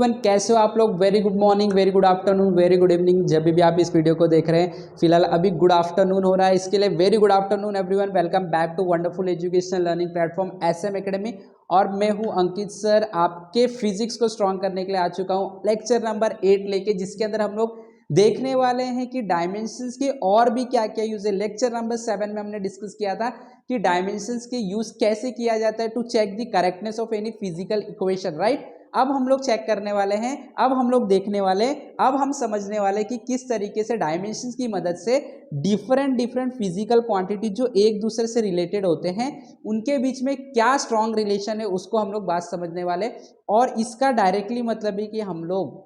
Everyone, कैसे हो आप लोग। Very good morning, very good afternoon, very good evening, जब भी आप इस वीडियो को देख रहे हैं। फिलहाल अभी गुड आफ्टरनून हो रहा है, इसके लिए very good afternoon everyone. Welcome back to wonderful educational learning platform SM academy. और मैं हूं अंकित सर, आपके फिजिक्स को स्ट्रॉन्ग करने के लिए आ चुका हूं लेक्चर नंबर 8 लेके, जिसके अंदर हम लोग देखने वाले हैं कि डायमेंशंस के और भी क्या क्या यूज है। लेक्चर नंबर 7 में हमने डिस्कस किया था कि डायमेंशंस के यूज कैसे किया जाता है to check the correctness of any physical equation, right. अब हम लोग चेक करने वाले हैं, अब हम लोग देखने वाले, अब हम समझने वाले कि किस तरीके से डायमेंशंस की मदद से डिफरेंट फिजिकल क्वांटिटी जो एक दूसरे से रिलेटेड होते हैं उनके बीच में क्या स्ट्रॉन्ग रिलेशन है, उसको हम लोग बात समझने वाले। और इसका डायरेक्टली मतलब है कि हम लोग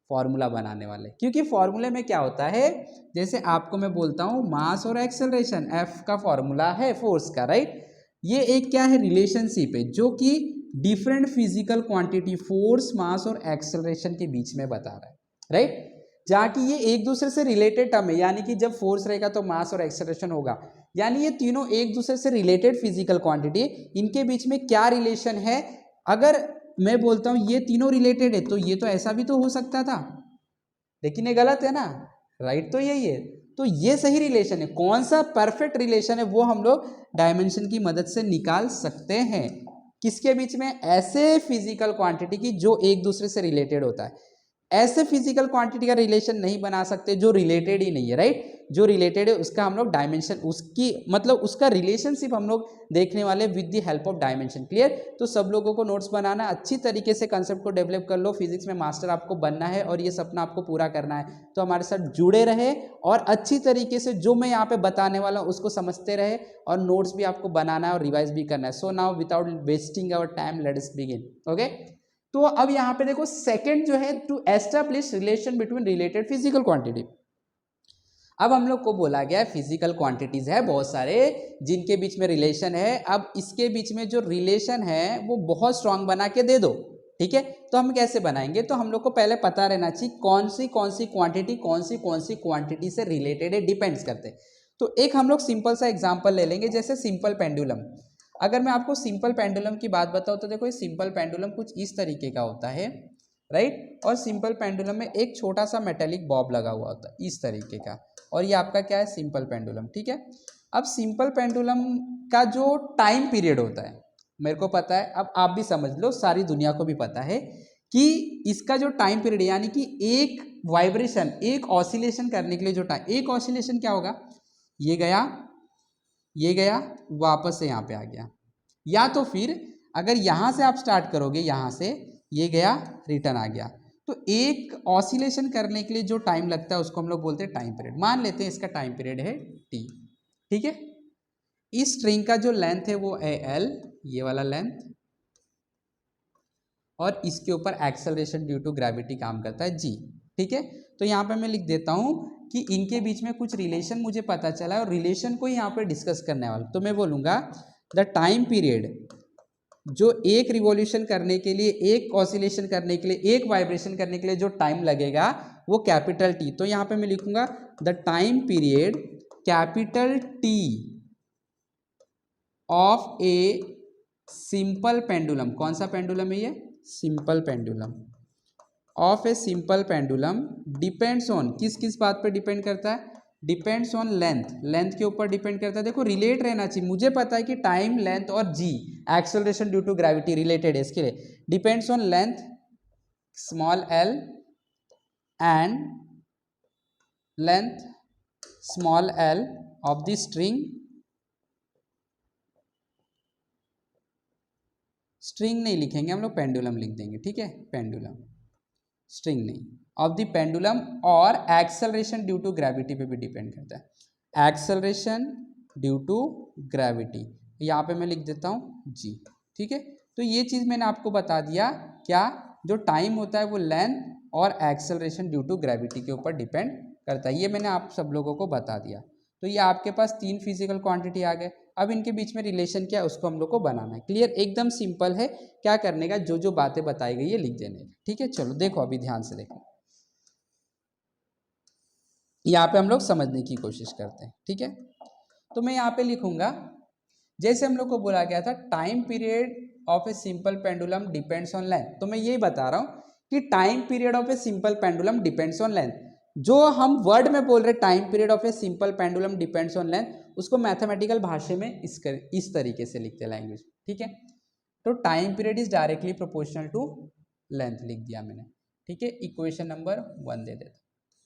फॉर्मूला बनाने वाले, क्योंकि फॉर्मूले में क्या होता है, जैसे आपको मैं बोलता हूं मास और एक्सेलरेशन, F का फॉर्मूला है फोर्स का, राइट। ये एक क्या है, रिलेशनशिप है जो कि डिफरेंट फिजिकल क्वांटिटी फोर्स, मास और एक्सेलरेशन के बीच में बता रहा है, राइट। जहाँ की ये एक दूसरे से रिलेटेड टर्म है, यानी कि जब फोर्स रहेगा तो मास और एक्सेलरेशन होगा, यानी ये तीनों एक दूसरे से रिलेटेड फिजिकल क्वांटिटी, इनके बीच में क्या रिलेशन है। अगर मैं बोलता हूं ये तीनों रिलेटेड है तो ये तो ऐसा भी तो हो सकता था, लेकिन ये गलत है ना, राइट। तो यही है, तो ये सही रिलेशन है। कौन सा परफेक्ट रिलेशन है वो हम लोग डायमेंशन की मदद से निकाल सकते हैं। किसके बीच में, ऐसे फिजिकल क्वांटिटी की जो एक दूसरे से रिलेटेड होता है। ऐसे फिजिकल क्वांटिटी का रिलेशन नहीं बना सकते जो रिलेटेड ही नहीं है, राइट। जो रिलेटेड है उसका हम लोग डायमेंशन, उसकी मतलब उसका रिलेशनशिप हम लोग देखने वाले with the help of dimension. Clear. तो सब लोगों को नोट्स बनाना, अच्छी तरीके से कंसेप्ट को डेवलप कर लो। फिजिक्स में मास्टर आपको बनना है और ये सपना आपको पूरा करना है, तो हमारे साथ जुड़े रहे और अच्छी तरीके से जो मैं यहाँ पे बताने वाला हूँ उसको समझते रहे, और नोट्स भी आपको बनाना है और रिवाइज भी करना है। So now without wasting our time let us begin. Okay, तो अब यहां पे देखो, सेकंड जो है to establish relation between related physical quantity. अब हम लोग को बोला गया फिजिकल क्वांटिटीज है बहुत सारे जिनके बीच में रिलेशन है। अब इसके बीच में जो रिलेशन है वो बहुत स्ट्रांग बना के दे दो, ठीक है। तो हम कैसे बनाएंगे, तो हम लोग को पहले पता रहना चाहिए कौन सी क्वांटिटी कौन सी क्वांटिटी से रिलेटेड है, डिपेंड्स करते हैं। तो एक हम लोग सिंपल सा एग्जांपल ले लेंगे, जैसे सिंपल पेंडुलम। अगर मैं आपको सिंपल पेंडुलम की बात बताऊं तो देखो, ये सिंपल पेंडुलम कुछ इस तरीके का होता है, राइट। और सिंपल पेंडुलम में एक छोटा सा मेटेलिक बॉब लगा हुआ होता है इस तरीके का, और ये आपका क्या है, सिंपल पेंडुलम, ठीक है। अब सिंपल पेंडुलम का जो टाइम पीरियड होता है मेरे को पता है, अब आप भी समझ लो, सारी दुनिया को भी पता है कि इसका जो टाइम पीरियड, यानी कि एक वाइब्रेशन, एक ऑसिलेशन करने के लिए जो टाइम, एक ऑसिलेशन क्या होगा, ये गया वापस से यहाँ पे आ गया, या तो फिर अगर यहाँ से आप स्टार्ट करोगे, यहाँ से ये गया रिटर्न आ गया, तो एक ऑसिलेशन करने के लिए जो टाइम लगता है उसको हम लोग बोलते हैं टाइम पीरियड। मान लेते हैं इसका टाइम पीरियड है T, ठीक है। इस स्ट्रिंग का जो लेंथ है वो है L, ये वाला लेंथ, और इसके ऊपर एक्सेलरेशन ड्यू टू ग्रेविटी काम करता है G, ठीक है। तो यहाँ पे मैं लिख देता हूँ कि इनके बीच में कुछ रिलेशन मुझे पता चला है, और रिलेशन को यहाँ पे डिस्कस करने वाला। तो मैं बोलूँगा द टाइम पीरियड जो एक रिवॉल्यूशन करने के लिए, एक ऑसिलेशन करने के लिए, एक वाइब्रेशन करने के लिए जो टाइम लगेगा वो कैपिटल T। तो यहाँ पे मैं लिखूंगा the time period capital T of a simple pendulum. कौन सा पेंडुलम है ये, simple pendulum, of a simple pendulum depends on, किस किस बात पे डिपेंड करता है, डिपेंड्स ऑन लेंथ, लेंथ के ऊपर डिपेंड करता है। देखो रिलेट रहना चाहिए, मुझे पता है कि टाइम, लेंथ और G acceleration due to gravity related है, इसके लिए depends on length small l and length small l of the string, string नहीं लिखेंगे हम लोग, पेंडुलम लिख देंगे, ठीक है, पेंडुलम, स्ट्रिंग नहीं, ऑफ द पेंडुलम, और एक्सेलरेशन ड्यू टू ग्रेविटी पे भी डिपेंड करता है, एक्सेलरेशन ड्यू टू ग्रेविटी, यहाँ पे मैं लिख देता हूँ G, ठीक है। तो ये चीज़ मैंने आपको बता दिया, क्या जो टाइम होता है वो लेंथ और एक्सेलरेशन ड्यू टू ग्रेविटी के ऊपर डिपेंड करता है, ये मैंने आप सब लोगों को बता दिया। तो ये आपके पास 3 फिजिकल क्वांटिटी आ गए। अब इनके बीच में रिलेशन क्या है उसको हम लोग को बनाना है। क्लियर, एकदम सिंपल है। क्या करने का, जो जो बातें बताई गई है लिख देने का, ठीक है। चलो देखो, अभी ध्यान से देखो, यहाँ पे हम लोग समझने की कोशिश करते हैं, ठीक है। तो मैं यहाँ पे लिखूंगा, जैसे हम लोग को बोला गया था time period of a simple pendulum depends on length, तो मैं यही बता रहा हूँ कि time period of a simple pendulum depends on length. जो हम वर्ड में बोल रहे time period of a simple pendulum depends on length, उसको मैथमेटिकल भाषा में इस तरीके से लिखते हैं लैंग्वेज, ठीक है। तो time period is directly proportional to length लिख दिया मैंने, ठीक है। इक्वेशन नंबर 1 दे देता।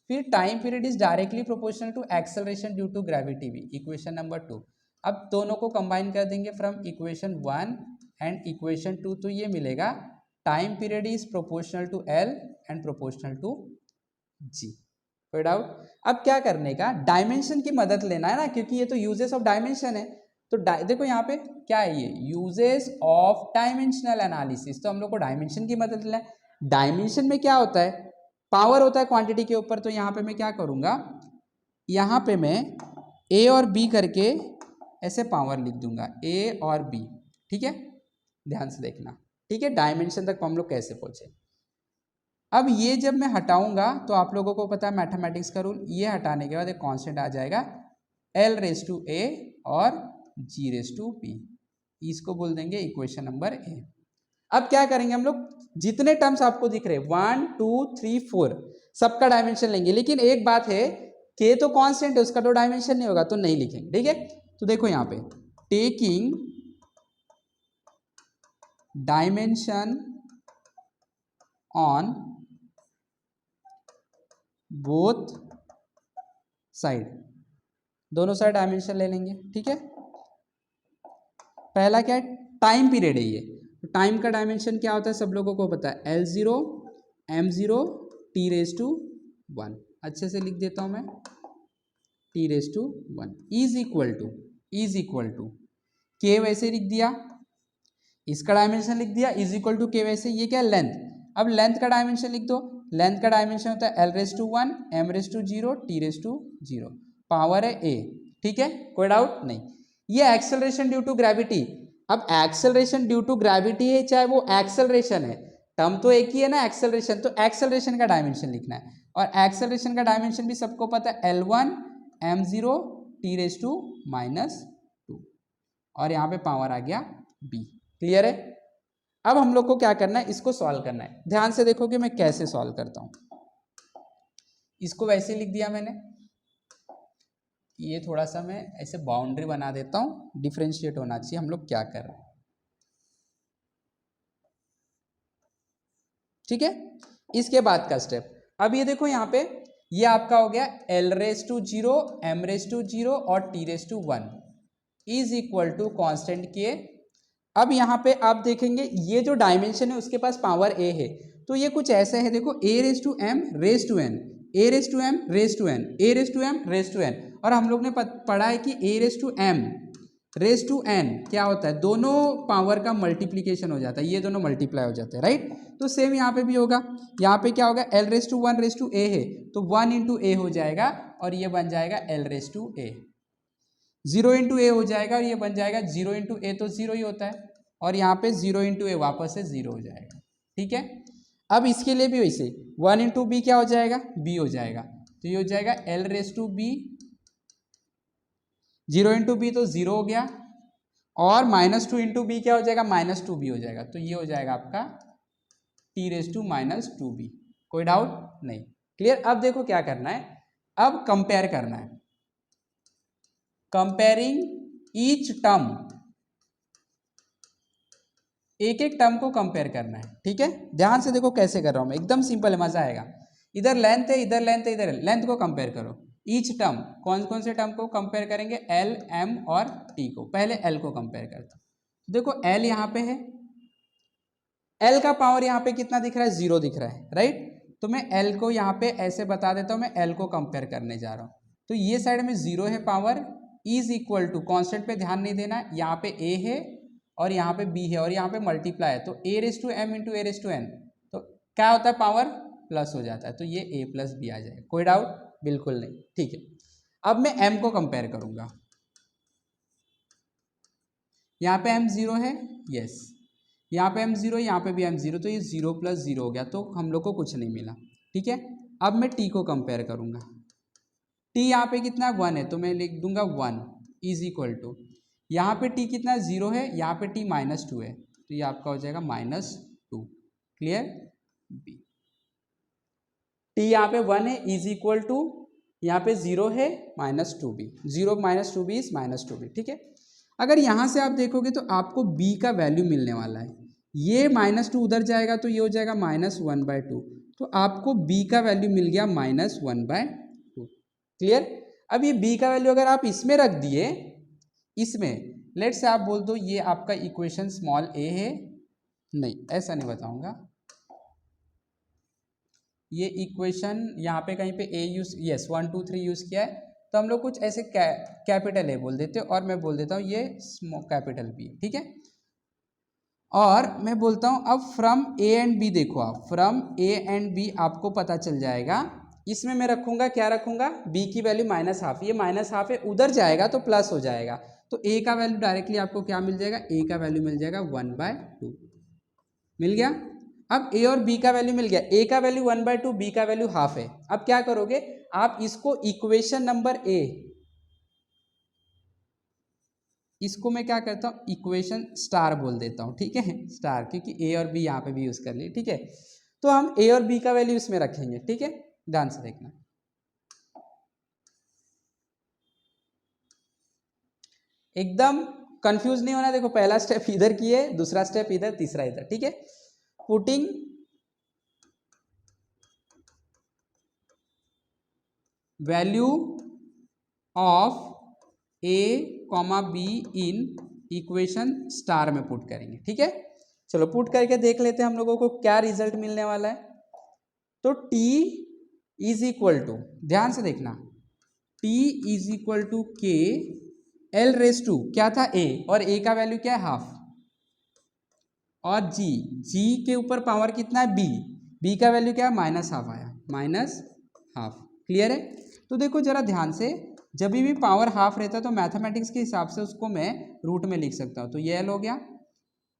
फिर time period is directly proportional to acceleration due to gravity भी, इक्वेशन नंबर 2। अब दोनों को कंबाइन कर देंगे फ्रॉम इक्वेशन 1 एंड इक्वेशन 2, तो ये मिलेगा time period is proportional to L and proportional to g. कोई डाउट? अब क्या करने का, डायमेंशन की मदद लेना है ना, क्योंकि ये तो यूजेस ऑफ डायमेंशन है। तो देखो यहाँ पे क्या है, ये यूजेस ऑफ डायमेंशनल एनालिसिस, तो हम लोग को डायमेंशन की मदद लेना है। डायमेंशन में क्या होता है, पावर होता है क्वांटिटी के ऊपर। तो यहाँ पे मैं क्या करूँगा, यहाँ पे मैं ए और बी करके ऐसे पावर लिख दूंगा, ए और बी, ठीक है। ध्यान से देखना, ठीक है। डायमेंशन तक हम लोग कैसे पहुंचे। अब ये जब मैं हटाऊंगा तो आप लोगों को पता है मैथमेटिक्स का रूल, ये हटाने के बाद एक कांस्टेंट आ जाएगा एल रेस टू ए और जी रेस टू बी, इसको बोल देंगे इक्वेशन नंबर ए। अब क्या करेंगे हम लोग, जितने टर्म्स आपको दिख रहे 1 2 3 4 सबका डायमेंशन लेंगे, लेकिन एक बात है के तो कांस्टेंट है, उसका तो डायमेंशन नहीं होगा, तो नहीं लिखेंगे, ठीक है। तो देखो यहाँ पे taking dimension on both side, दोनों साइड डायमेंशन ले लेंगे, ठीक है। पहला क्या है, टाइम पीरियड है ये, टाइम का डायमेंशन क्या होता है सब लोगों को पता है, L0 M0 T raise to 1, अच्छे से लिख देता हूं मैं, T raise to 1 is equal to k, वैसे लिख दिया, इसका डायमेंशन लिख दिया, इज इक्वल टू के, वैसे ये क्या लेंथ। अब लेंथ का डायमेंशन लिख दो, लेंथ का डायमेंशन होता है L raise to 1 M raise to 0 T raise to 0, power है A, ठीक है। कोई डाउट नहीं। ये एक्सेलरेशन ड्यू टू ग्रेविटी, अब एक्सेलरेशन ड्यू टू ग्रेविटी है चाहे वो एक्सेलरेशन है, टर्म तो एक ही है ना एक्सेलरेशन, तो एक्सेलरेशन का डायमेंशन लिखना है। और एक्सेलरेशन का डायमेंशन भी सबको पता है L1 M0 T raise to -2, और यहाँ पे पावर आ गया B। क्लियर है? अब हम लोग को क्या करना है, इसको सॉल्व करना है। ध्यान से देखो कि मैं कैसे सॉल्व करता हूं। इसको वैसे लिख दिया मैंने, ये थोड़ा सा मैं ऐसे बाउंड्री बना देता हूं, डिफरेंशिएट होना चाहिए हम लोग क्या कर रहे हैं, ठीक है। इसके बाद का स्टेप, अब ये देखो यहाँ पे ये आपका हो गया L raise to 0 M raise to 0 और T raise to 1 is equal to constant k. अब यहाँ पे आप देखेंगे ये जो डायमेंशन है उसके पास पावर ए है, तो ये कुछ ऐसे है, देखो a raise to m raise to n, a raise to m raise to n, a raise to m raise to n. और हम लोग ने पढ़ा है कि a raise to m raise to n क्या होता है, दोनों पावर का मल्टीप्लीकेशन हो जाता है, ये दोनों मल्टीप्लाई हो जाते हैं, राइट। तो सेम यहाँ पे भी होगा, यहाँ पे क्या होगा, l raise to 1 raise to a है, तो 1 इंटू ए हो जाएगा और ये बन जाएगा L raise to a. 0 into a हो जाएगा और ये बन जाएगा 0 इंटू ए, तो 0 ही होता है, और यहाँ पे 0 इंटू ए वापस से 0 हो जाएगा, ठीक है। अब इसके लिए भी वैसे 1 इंटू बी क्या हो जाएगा, बी हो जाएगा, तो ये हो जाएगा L raise to B, 0 into B तो 0 हो गया, और -2 इंटू बी क्या हो जाएगा, -2 बी हो जाएगा, तो ये हो जाएगा आपका टी रेस टू -2 बी। कोई डाउट नहीं? क्लियर? अब देखो क्या करना है, अब कंपेयर करना है, कंपेयरिंग ईच टर्म, एक एक टर्म को कंपेयर करना है, ठीक है। ध्यान से देखो कैसे कर रहा हूं मैं, एकदम सिंपल है, मजा आएगा। इधर लेंथ है, इधर लेंथ है, इधर लेंथ को कंपेयर करो, ईच टर्म, कौन कौन से टर्म को कंपेयर करेंगे, एल एम और टी को। पहले एल को कंपेयर करता हूं, देखो एल यहाँ पे है, एल का पावर यहाँ पे कितना दिख रहा है, 0 दिख रहा है, राइट। तो मैं एल को यहाँ पे ऐसे बता देता हूँ, मैं एल को कंपेयर करने जा रहा हूँ, तो ये साइड में 0 है power, is equal to, constant पे ध्यान नहीं देना, यहाँ पे ए है और यहाँ पे बी है और यहाँ पे मल्टीप्लाई है, तो a raise to m into a raise to n, तो क्या होता है, पावर प्लस हो जाता है, तो ये ए प्लस बी आ जाएगा। कोई डाउट? बिल्कुल नहीं, ठीक है। अब मैं एम को कंपेयर करूंगा, यहाँ पे एम 0 है, यस, यहाँ पे एम 0, यहाँ पे भी एम 0, तो ये 0 + 0 हो गया, तो हम लोग को कुछ नहीं मिला, ठीक है। अब मैं टी को कंपेयर करूंगा, टी यहाँ पे कितना 1 है, तो मैं लिख दूंगा 1 इज इक्वल टू, यहाँ पे टी कितना 0 है, यहाँ पे टी -2 है, तो ये आपका हो जाएगा -2। क्लियर? बी। टी यहाँ पे 1 है इज इक्वल टू यहाँ पे 0 है -2b, 0 -2b इज -2b, ठीक है। अगर यहाँ से आप देखोगे तो आपको b का वैल्यू मिलने वाला है, ये -2 उधर जाएगा तो ये हो जाएगा -1/2, तो आपको b का वैल्यू मिल गया -1/2। क्लियर। अब ये b का वैल्यू अगर आप इसमें रख दिए, इसमें लेट से आप बोल दो ये आपका इक्वेशन स्मॉल a है, नहीं ऐसा नहीं बताऊंगा, ये इक्वेशन यहाँ पे कहीं पे a यूज, यस 1 2 3 यूज किया है, तो हम लोग कुछ ऐसे कैपिटल ए बोल देते और मैं बोल देता हूँ ये कैपिटल बी, ठीक है। और मैं बोलता हूँ अब फ्रॉम ए एंड बी, देखो आप फ्रॉम ए एंड बी आपको पता चल जाएगा, इसमें मैं रखूंगा, क्या रखूंगा, b की वैल्यू -12, ये -12 है उधर जाएगा तो प्लस हो जाएगा, तो a का वैल्यू डायरेक्टली आपको क्या मिल जाएगा, a का वैल्यू मिल जाएगा 1/2, मिल गया। अब a और b का वैल्यू मिल गया, a का वैल्यू 1/2, b का वैल्यू हाफ है। अब क्या करोगे आप, इसको इक्वेशन नंबर a, इसको मैं क्या करता हूँ इक्वेशन स्टार बोल देता हूँ, ठीक है, स्टार, क्योंकि a और b यहाँ पे भी यूज कर लिए, ठीक है। तो हम a और b का वैल्यू इसमें रखेंगे, ठीक है, ध्यान से देखना। एकदम कंफ्यूज नहीं होना, देखो पहला स्टेप इधर किए, दूसरा स्टेप इधर, तीसरा इधर, ठीक है। Putting value of a, b in equation star में पुट करेंगे, ठीक है। चलो पुट करके देख लेते हैं हम लोगों को क्या रिजल्ट मिलने वाला है। तो t इज इक्वल टू, ध्यान से देखना, t is equal to k l⁻², क्या था a, और a का वैल्यू क्या है हाफ, और g के ऊपर पावर कितना है b का वैल्यू क्या है -12 आया, -12। क्लियर है। तो देखो जरा ध्यान से, जब भी पावर हाफ रहता है तो मैथमेटिक्स के हिसाब से उसको मैं रूट में लिख सकता हूँ, तो ये l हो गया,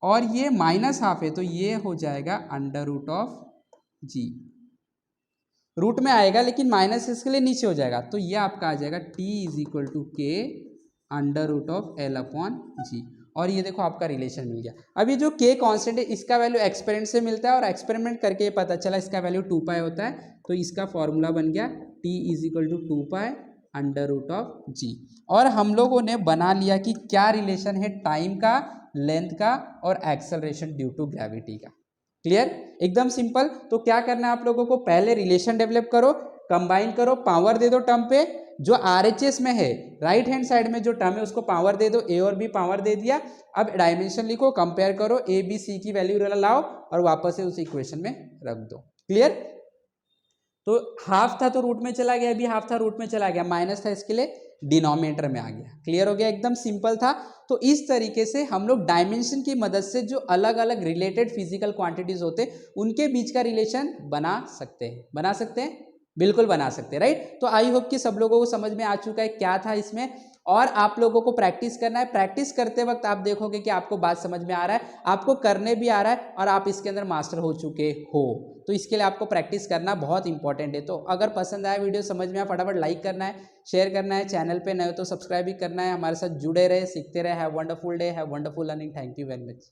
और ये -12 है तो ये हो जाएगा √g, रूट में आएगा लेकिन माइनस इसके लिए नीचे हो जाएगा, तो ये आपका आ जाएगा t is equal to k √l/g, और ये देखो आपका रिलेशन मिल गया। अब ये जो k कांस्टेंट है इसका वैल्यू एक्सपेरिमेंट से मिलता है, और एक्सपेरिमेंट करके पता चला इसका वैल्यू 2π होता है, तो इसका फॉर्मूला बन गया t is equal to 2π √g। और हम लोगों ने बना लिया कि क्या रिलेशन है टाइम का, लेंथ का और एक्सेलरेशन ड्यू टू ग्रेविटी का। क्लियर, एकदम सिंपल। तो क्या करना है आप लोगों को, पहले रिलेशन डेवलप करो, कंबाइन करो, पावर दे दो टर्म पे, जो RHS में है राइट हैंड साइड में जो टर्म है उसको पावर दे दो, a और b पावर दे दिया। अब डायमेंशन लिखो, कंपेयर करो, a b c की वैल्यू लाओ और वापस से उस इक्वेशन में रख दो। क्लियर। तो हाफ था तो रूट में चला गया, अभी हाफ था रूट में चला गया, माइनस था इसके लिए डिनोमिनेटर में आ गया। क्लियर हो गया, एकदम सिंपल था। तो इस तरीके से हम लोग डायमेंशन की मदद से जो अलग अलग रिलेटेड फिजिकल क्वांटिटीज होते उनके बीच का रिलेशन बना सकते हैं, बिल्कुल बना सकते हैं, राइट। तो आई होप कि सब लोगों को समझ में आ चुका है क्या था इसमें, और आप लोगों को प्रैक्टिस करना है। प्रैक्टिस करते वक्त आप देखोगे कि आपको बात समझ में आ रहा है, आपको करने भी आ रहा है, और आप इसके अंदर मास्टर हो चुके हो। तो इसके लिए आपको प्रैक्टिस करना बहुत इंपॉर्टेंट है। तो अगर पसंद आया वीडियो, समझ में आया, फटाफट लाइक करना है, शेयर करना है, चैनल पे नए हो तो सब्सक्राइब भी करना है। हमारे साथ जुड़े रहे, सीखते रहे। Have wonderful day, have wonderful learning. Thank you very much.